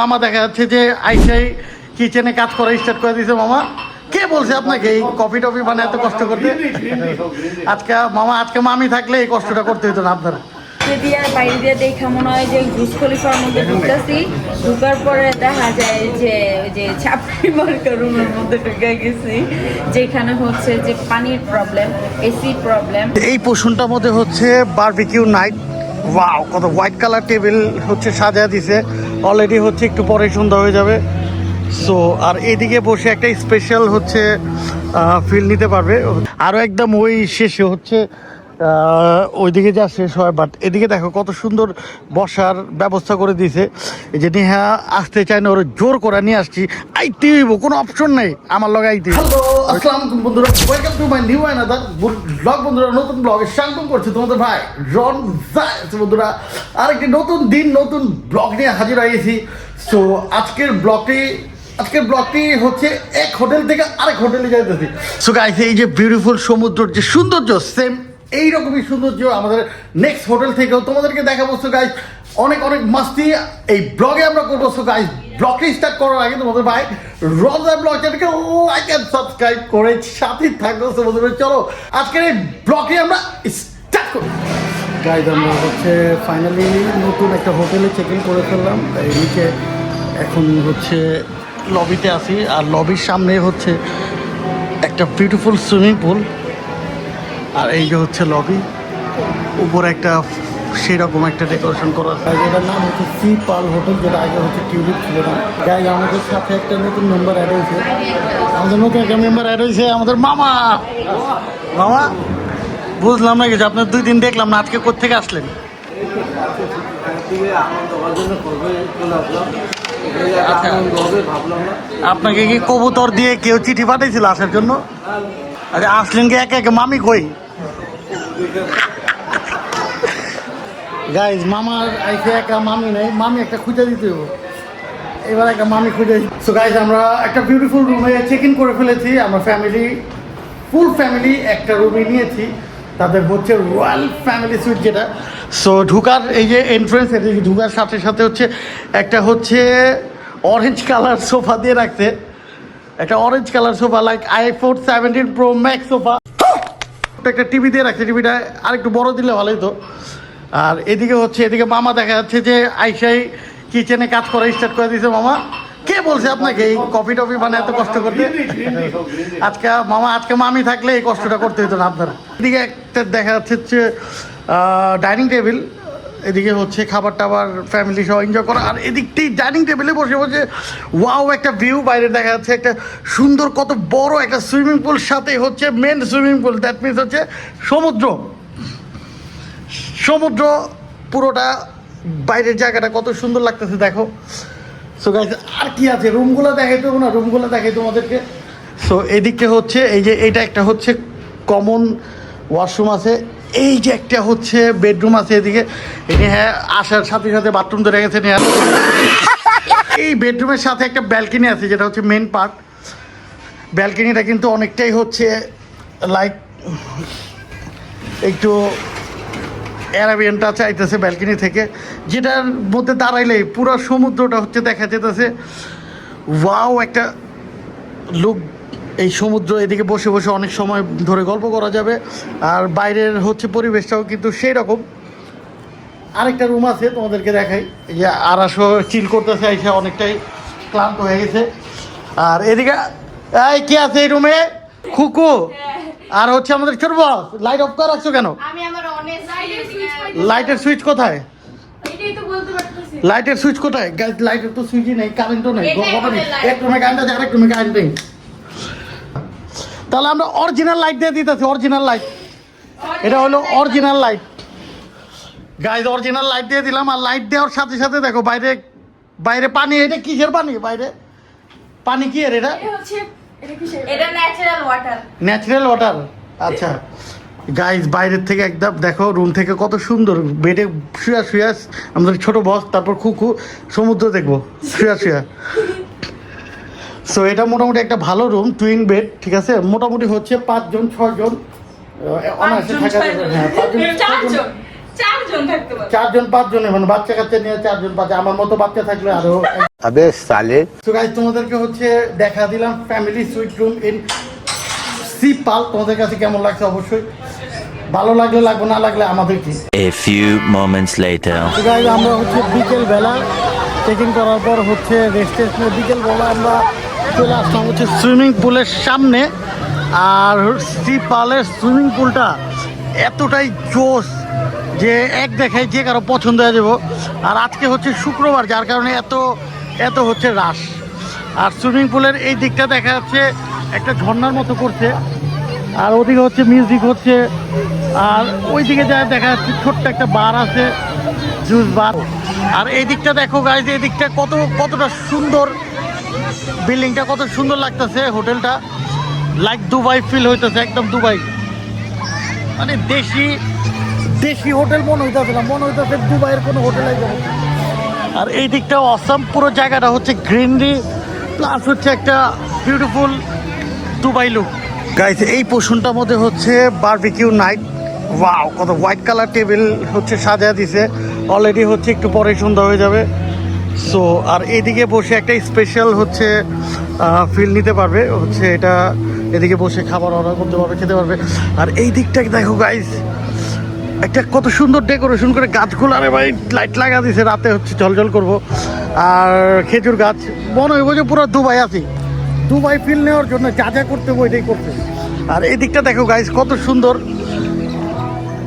মামা দেখা যাচ্ছে যে আইসাই কিচেনে কাজ করা স্টার্ট করে দিয়েছে। মামা কে বলছে আপনাকে এই কফি টফি বানায় এত কষ্ট করতে? আজকে মামা, আজকে মামি থাকলে এই কষ্টটা করতে হতো না আপনারা। বাইরে দিয়ে দেখা মনে হয় যে ঘুষ খলিফার মধ্যে ঢুকতেছি, ঢুকার পরে দেখা যায় যে ওই যে ছাপড়ি মার্কা রুমের মধ্যে ঢুকে গেছি, যেখানে হচ্ছে যে পানির প্রবলেম, এসি প্রবলেম। এই পোষণটার মধ্যে হচ্ছে বারবিকিউ নাইট। ওয়াও, কত হোয়াইট কালার টেবিল হচ্ছে সাজায় দিছে অলরেডি, হচ্ছে একটু পরে সন্ধ্যা হয়ে যাবে। সো আর এদিকে বসে একটা স্পেশাল হচ্ছে ফিল নিতে পারবে। আরও একদম ওই শেষে হচ্ছে ওইদিকে যা শেষ হয়, বাট এদিকে দেখো কত সুন্দর বসার ব্যবস্থা করে দিয়েছে। এই যে নেহা আসতে চায় না, ওরা জোর করে নিয়ে আসছি, আইতে হইব, কোনো অপশন নেই আমার লগে আইতে। হ্যালো আসসালামু আলাইকুম বন্ধুরা, welcome to my new another blog. বন্ধুরা নতুন ব্লগে স্বাগত করছি তোমাদের ভাই রন জায়েদ। বন্ধুরা আরেকটি নতুন দিন নতুন ব্লগ নিয়ে হাজির হয়েছি। সো আজকের ব্লগটি হচ্ছে এক হোটেল থেকে আরেক হোটেলে যাইতেছি। সো গাইস, এই যে বিউটিফুল সমুদ্রের যে সৌন্দর্য, সেম এইরকমই সৌন্দর্য আমাদের নেক্সট হোটেল থেকেও তোমাদেরকে দেখাবো। সো গাইস, অনেক মাস্তি এই ব্লগে আমরা করবো। সো গাইস, ব্লগটি স্টার্ট করার আগে তোমাদের ভাই রোজা ব্লগ চ্যানেলকে লাইক এন্ড সাবস্ক্রাইব করে সাথে থাকবো। সো বন্ধুরা চলো আজকের এই ব্লগটি আমরা স্টার্ট করি। গাইস, আমরা হচ্ছে ফাইনালি নতুন একটা হোটেলে চেক ইন করে ফেললাম। এই নিচে এখন হচ্ছে লবিতে আছি, আর লবির সামনে হচ্ছে একটা বিউটিফুল সুইমিং পুল, আর এই যে হচ্ছে লবি, উপরে একটা সেরকম একটা ডেকোরেশন করা। এটার নাম হচ্ছে সি পার্ল হোটেল, যেটা আগে হচ্ছে টিউলিপ ছিল না। গাইজ, আমাদের সাথে একটা নতুন মেম্বার অ্যাড হয়েছে, আমাদের মামা। বুঝলাম না কিছু, আপনার 2 দিন দেখলাম না, আজকে কোত্থেকে আসলেন? আপনাকে কি কবুতর দিয়ে কেউ চিঠি পাঠিয়েছিল আসার জন্য? আরে আসলেন কি একে একে? মামি কই? গাইজ, মামার আইসে একা মামি নাই, মামি একটা খুঁজে দিতে হবে, এবার একটা মামি খুঁজে। সো গাইজ, আমরা একটা বিউটিফুল রুমে চেক ইন করে ফেলেছি। আমরা ফুল ফ্যামিলি একটা রুমে নিয়েছি, তাদের হচ্ছে রয়্যাল ফ্যামিলি সুইট যেটা। সো ঢুকার এই যে এন্ট্রেন্স, এদিকে ঢুকার সাথে সাথে হচ্ছে একটা হচ্ছে অরেঞ্জ কালার সোফা দিয়ে রাখছে, একটা orange colour sofa like iPhone 17 Pro Max sofa. একটা টিভি দিয়ে রাখছে, টিভিটা আর একটু বড় দিলে ভালোই তো। আর এদিকে মামা দেখা যাচ্ছে যে আইসাই কিচেনে কাজ করা স্টার্ট করে দিয়েছে। মামা কে বলছে আপনাকে এই কফি টফি বানায় এত কষ্ট করতে? আজকে মামি থাকলে এই কষ্টটা করতে হতো না আপনারা। এদিকে একটা দেখা যাচ্ছে হচ্ছে ডাইনিং টেবিল, এদিকে হচ্ছে খাবার টাবার ফ্যামিলি সহ এনজয় করা। আর এদিকটি ডাইনিং টেবিলে বসে বসে ওয়াও একটা ভিউ, বাইরে দেখা যাচ্ছে একটা সুন্দর কত বড় একটা সুইমিং পুল, সাথে হচ্ছে main swimming pool, that means হচ্ছে সমুদ্র পুরোটা, বাইরের জায়গাটা কত সুন্দর লাগতেছে দেখো। সো গাইস, আর কি আছে, রুমগুলো দেখাইতে হবে না? রুমগুলো দেখাই তোমাদেরকে। সো এদিকে হচ্ছে এই যে এটা একটা হচ্ছে কমন ওয়াশরুম আছে, এই যে একটা হচ্ছে বেডরুম আছে এদিকে। এখানে হ্যাঁ, আসার সাথে সাথে বাথরুম ধরে গেছে। এই বেডরুমের সাথে একটা ব্যালকনি আছে, যেটা হচ্ছে মেন পার্ট। ব্যালকনিটা কিন্তু অনেকটাই হচ্ছে লাইক একটু অ্যারাবিয়ানটা চাইতেছে ব্যালকনি থেকে, যেটার মধ্যে দাঁড়াইলেই পুরো সমুদ্রটা হচ্ছে দেখা যেতেছে। ওয়াও একটা লুক এই সমুদ্র, এদিকে বসে বসে অনেক সময় ধরে গল্প করা যাবে। আর বাইরের হচ্ছে পরিবেশটাও কিন্তু সেই রকম। আরেকটা রুম আছে, তোমাদেরকে দেখাই। এই যে আরাসো চিল করতেছে, এসে অনেকটাই ক্লান্ত হয়ে গেছে। আর এদিকে এই কি আছে এই রুমে? খুকু আর হচ্ছে আমাদের ছোট বস। লাইট অফ করে রাখছো কেন? লাইটের সুইচ কোথায়? লাইটের সুইচ কোথায়? লাইটের তো সুইচই নেই, কারেন্টও নেই। এক রুমে কারেন্ট আছে, আরেক রুমে কারেন্ট নেই। তাহলে আমরা অরিজিনাল লাইট দিয়ে দিতেছি, অরিজিনাল লাইট। এটা হলো original light guys, original light দিয়ে দিলাম। আর লাইট দেওয়ার সাথে সাথে দেখো বাইরে পানি। এটা কিসের পানি? বাইরে পানি কি এর? এটা ন্যাচারাল ওয়াটার। আচ্ছা গাইজ, বাইরের থেকে একদম দেখো রুম থেকে কত সুন্দর, বেডে শুয়া আমাদের ছোট বস, তারপর খুকু, সমুদ্র দেখবো শুয়া। সো এটা মোটামুটি একটা ভালো রুম, টুইন বেড, ঠিক আছে। মোটামুটি হচ্ছে 5 জন 6 জন অনায়াসে থাকা যাবে। হ্যাঁ, 4 জন 5 জনে, মানে বাচ্চা কাচ্চা নিয়ে 4 জন 5। আমার মতো বাচ্চা থাকলে আরো अबे साले। তো গাইস তোমাদেরকে হচ্ছে দেখা দিলাম ফ্যামিলি সুইট রুম ইন সিপাল। তোমাদের কাছে কেমন লাগছে অবশ্যই ভালো লাগলে লাগবে, না লাগলে আমাদের কি। A few moments later. তো গাইস আমরা হচ্ছে বিকেল বেলা চেকিং করার পর হচ্ছে রেস্ট নিয়ে বিকেল বেলা আমরা চলে আসলাম হচ্ছে সুইমিং পুলের সামনে। আর সিপালের সুইমিং পুলটা এতটাই জোস যে এক দেখায় যে কারো পছন্দ হয়ে যাব। আর আজকে হচ্ছে শুক্রবার, যার কারণে এত হচ্ছে রাশ। আর সুইমিং পুলের এই দিকটা দেখা যাচ্ছে একটা ঝর্ণার মতো করছে, আর ওদিকে হচ্ছে মিউজিক হচ্ছে। আর ওই দিকে যা দেখা যাচ্ছে ছোট্ট একটা বার আছে, জুস বার। আর এই দিকটা দেখো গাইজ, এই দিকটা কতটা সুন্দর, বিল্ডিংটা কত সুন্দর লাগতেছে। হোটেলটা লাইক দুবাই ফিল হইতেছে, একদম দুবাই, মানে দেশি হোটেল মনে হইতেছে না, মনে হইতেছে দুবাইয়ের কোনো হোটেল আছে। আর এই দিকটা অসাম, পুরো জায়গাটা হচ্ছে গ্রিনারি প্লাস হচ্ছে একটা বিউটিফুল দুবাই লুক। গাইস এই পোর্শনটার মধ্যে হচ্ছে বারবিকিউ নাইট। ওয়াও, কত হোয়াইট কালার টেবিল হচ্ছে সাজায় দিছে, অলরেডি হচ্ছে একটু পরে সন্ধ্যা হয়ে যাবে। সো আর এইদিকে বসে একটা স্পেশাল হচ্ছে ফিল নিতে পারবে, হচ্ছে এটা এদিকে বসে খাবার অর্ডার করতে পারবে, খেতে পারবে। আর এই দিকটা দেখো গাইস, একটা কত সুন্দর ডেকোরেশন করে গাছগুলো, আরে ভাই লাইট লাগা দিছে, রাতে হচ্ছে ঝলঝল করবো। আর খেজুর গাছ, মনে হইব যে পুরো দুবাই আছি, দুবাই ফিল নেওয়ার জন্য যা যা করতে হবে ওইটাই করতে। আর এই দিকটা দেখো গাইস কত সুন্দর,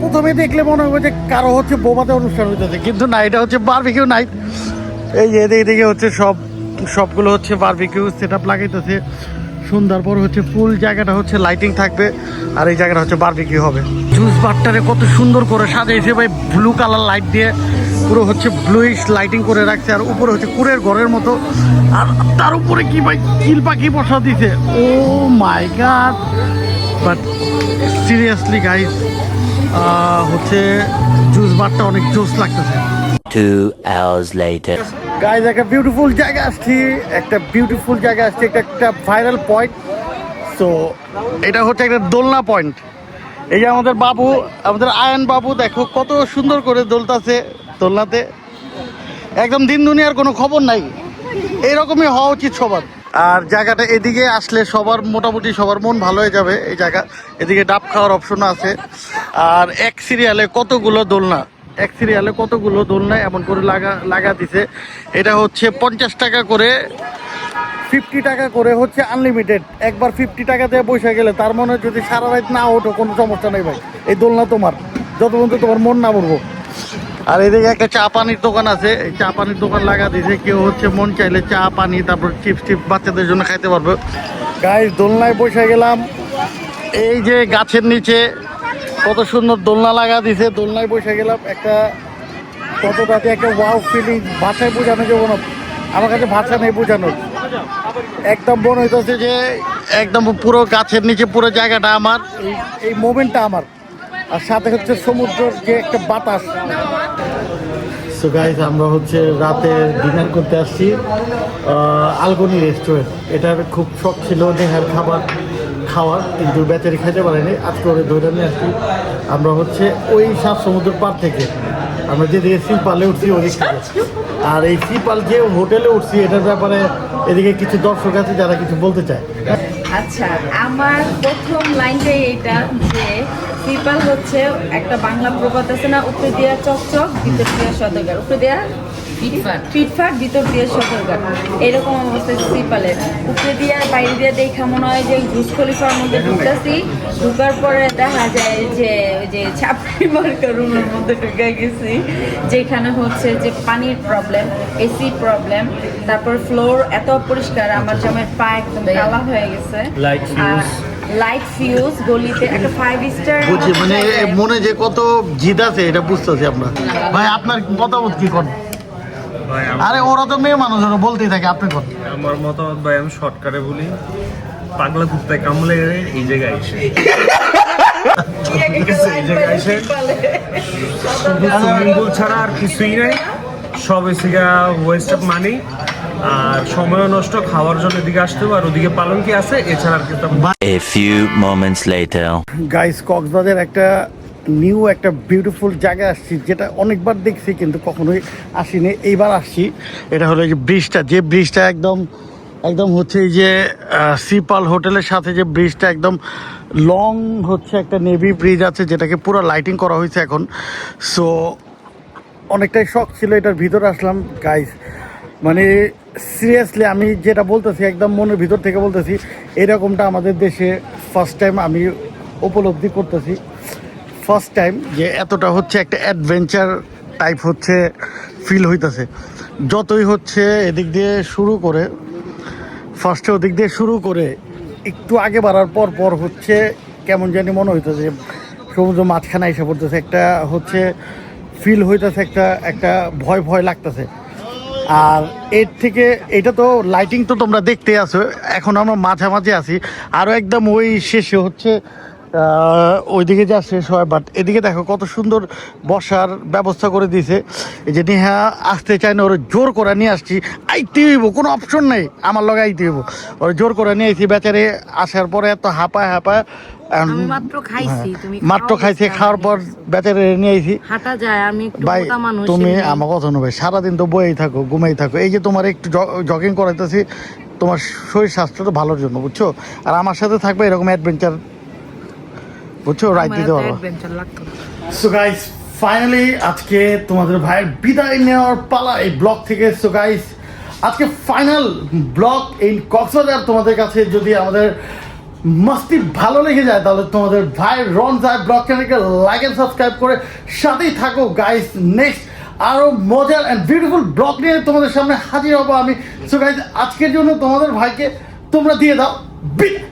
প্রথমে দেখলে মনে হবে যে কারো হচ্ছে বোমাতে অনুষ্ঠান হইতেছে, কিন্তু না, এটা হচ্ছে বারবিকিউ নাইট। এই যে এদিকে হচ্ছে সবগুলো হচ্ছে বারবিকিউ সেট আপ লাগাইতেছে। সন্ধ্যার পর হচ্ছে ফুল জায়গাটা হচ্ছে লাইটিং থাকবে, আর এই জায়গাটা হচ্ছে বারবিকিউ হবে। জুস বারটারে কত সুন্দর করে সাজাইছে ভাই, ব্লু কালার লাইট দিয়ে পুরো হচ্ছে ব্লুইশ লাইটিং করে রাখছে। আর উপরে হচ্ছে কুড়ের ঘরের মতো, আর তার উপরে কি ভাই চিল পাখি বসা দিছে। ও মাই গড, বাট সিরিয়াসলি গাইস হচ্ছে জুস বারটা অনেক জোস লাগতেছে। 2 hours later. গাইজ একটা বিউটিফুল জায়গা আসছি, একটা ভাইরাল পয়েন্ট। সো এটা হচ্ছে একটা দোলনা পয়েন্ট। এই যে আমাদের আয়ন বাবু দেখো কত সুন্দর করে দোলতাছে দোলনাতে, একদম দিন দুনিয়ার কোনো খবর নাই, এইরকমই হওয়া উচিত সবার। আর জায়গাটা এদিকে আসলে মোটামুটি সবার মন ভালো হয়ে যাবে। এই জায়গা এদিকে ডাব খাওয়ার অপশন আছে। আর এক সিরিয়ালে কতগুলো দোলনা এমন করে লাগা দিছে। এটা হচ্ছে 50 টাকা করে, 50 টাকা করে হচ্ছে আনলিমিটেড। একবার 50 টাকা দিয়ে বসে গেলে তার মনে যদি সারা রাত না ওঠো কোনো সমস্যা নেই ভাই, এই দোলনা তোমার যত পর্যন্ত তোমার মন না পড়বো। আর এদিকে একটা চা পানির দোকান আছে, এই চা পানির দোকান লাগা দিয়েছে, কেউ হচ্ছে মন চাইলে চা পানি তারপর চিপস বাচ্চাদের জন্য খাইতে পারবে। গাইস দোলনায় বসে গেলাম, এই যে গাছের নিচে কত সুন্দর দোলনা লাগা দিছে, দোলনায় বসে গেলাম। একটা কতটাতে একটা ওয়াও ফিলিং, ভাষায় বোঝানো যাবো না, আমার কাছে ভাষা নেই বোঝানোর। একদম মনে হইতেছে যে একদম পুরো গাছের নিচে পুরো জায়গাটা আমার, এই মোমেন্টটা আমার। আর সাথে হচ্ছে সমুদ্রের যে একটা বাতাস। সো গাইস আমরা হচ্ছে রাতে ডিনার করতে আসছি আলগনি রেস্টুরেন্ট। এটার খুব শখ ছিল নেহার খাওয়ার, কিন্তু বেচারি খাইতে পারেনি। আজকে ওরে ধরে নিয়ে আসছি আমরা হচ্ছে ওই সাত সমুদ্রের পার থেকে, আমরা যেদিকে সিপালে উঠছি ওদিক থেকে। আর এই সিপাল যে হোটেলে উঠছি এটার ব্যাপারে এদিকে কিছু দর্শক আছে যারা কিছু বলতে চায়। আচ্ছা, আমার প্রথম লাইনটাই এইটা যে সিপাল হচ্ছে একটা বাংলা প্রবাদ আছে না, উপরে দিয়া চকচক ভিতর দিয়া সদরঘাট, উপরে দিয়া ফিটফাট ভিতর দিয়ে সদরঘাট, এরকম অবস্থা সিপালের। উপরে দিয়া বাইরে দিয়া দেখা মনে হয় যে ব্রুজ খলিফার মধ্যে ঢুকার পরে দেখা যায় যে ছাপড়ি মার্কা রুমের মধ্যে ঢুকে গেছি, যেখানে হচ্ছে যে পানির প্রবলেম, এসি প্রবলেম, তারপর ফ্লোর এত পরিষ্কার, আমার জামার পা একদম কালা হয়ে গেছে। লাইট ফিউজ গলিতে একটা 5 স্টার বুঝছি, মানে মনে যে কত জিদ আছে এটা বুঝতেছি আমরা। ভাই আপনার মতামত কি করেন? আরে ওরা তো মেয়ে মানুষ, ওরা বলতেই থাকে, আপনি করেন। আমার মতামত ভাই, আমি শর্টকাটে বলি, পাগলা কুত্তায় কামড়ে এই জায়গায় এসে সুইমিং পুল ছাড়া আর কিছুই নাই, সব এসে ওয়েস্ট অফ মানি আর সময় নষ্ট, খাওয়ার জন্য এদিকে আসতে হবে। আর ওদিকে পালঙ্কি আছে, এছাড়া আর কিছু। A few moments later. Guys Cox's Bazar একটা নিউ একটা বিউটিফুল জায়গায় আসছি, যেটা অনেকবার দেখছি কিন্তু কখনোই আসিনি, এইবার আসছি। এটা হলো এই যে ব্রিজটা, যে ব্রিজটা একদম একদম হচ্ছে এই যে সিপাল হোটেলের সাথে যে ব্রিজটা একদম লং হচ্ছে একটা নেভি ব্রিজ আছে, যেটাকে পুরো লাইটিং করা হয়েছে এখন। সো অনেকটাই শখ ছিল এটার ভিতরে আসলাম গাইস। মানে সিরিয়াসলি আমি যেটা বলতেছি একদম মনের ভিতর থেকে বলতেছি, এরকমটা আমাদের দেশে ফার্স্ট টাইম আমি উপলব্ধি করতেছি। ফার্স্ট টাইম যে এতটা হচ্ছে একটা অ্যাডভেঞ্চার টাইপ হচ্ছে ফিল হইতেছে। যতই হচ্ছে এদিক দিয়ে শুরু করে, ফার্স্টে ওদিক দিয়ে শুরু করে একটু আগে বাড়ার পর পর হচ্ছে কেমন জানি মনে হইতেছে সমুদ্র মাঝখানে এসে পড়তেছে, একটা হচ্ছে ফিল হইতেছে, একটা ভয় ভয় লাগতেছে। আর এর থেকে এটা তো লাইটিং তো তোমরা দেখতে আসো, এখন আমরা মাঝামাঝি আছি, আরও একদম ওই শেষে হচ্ছে ওইদিকে যা শেষ হয়। বাট এদিকে দেখো কত সুন্দর বসার ব্যবস্থা করে দিয়েছে। এই যে নেহা আসতে চায় না, ওরা জোর করে নিয়ে আসছি, আইতে হইব, কোনো অপশন নেই, আমার লগে আইতে হইব, ওরা জোর করে নিয়ে আসছি। বেচারে আসার পরে এত হাঁপায় আমি মাত্র খাইছি, তুমি মাত্র খাইছে, খাওয়ার পর বেচারে নিয়ে আইছি। হাঁটা যায়, আমি একটু ভাই মোটা মানুষ। তুমি আমার কথা নেবে, সারাদিন তো বইয়েই থাকো, ঘুমেই থাকো, এই যে তোমার একটু জগিং করাইতেছি তোমার শরীর স্বাস্থ্য তো ভালোর জন্য, বুঝছো? আর আমার সাথে থাকবে এরকম অ্যাডভেঞ্চার, বুঝছো, রাইড দিতে পারবো। সো গাইস ফাইনালি আজকে তোমাদের ভাইয়ের বিদায় নেওয়ার পালা এই ব্লগ থেকে। সো গাইস আজকে ফাইনাল ব্লগ ইন কক্সবাজার। তোমাদের কাছে যদি আমাদের মাস্তি ভালো লেগে যায় তাহলে তোমাদের ভাইয়ের রনজাই ব্লগ চ্যানেলকে লাইক এন্ড সাবস্ক্রাইব করে সাথেই থাকো গাইস। নেক্সট আরও মজার অ্যান্ড বিউটিফুল ব্লগ নিয়ে তোমাদের সামনে হাজির হবো আমি। সো গাইস আজকের জন্য তোমাদের ভাইকে তোমরা দিয়ে দাও বিদায়।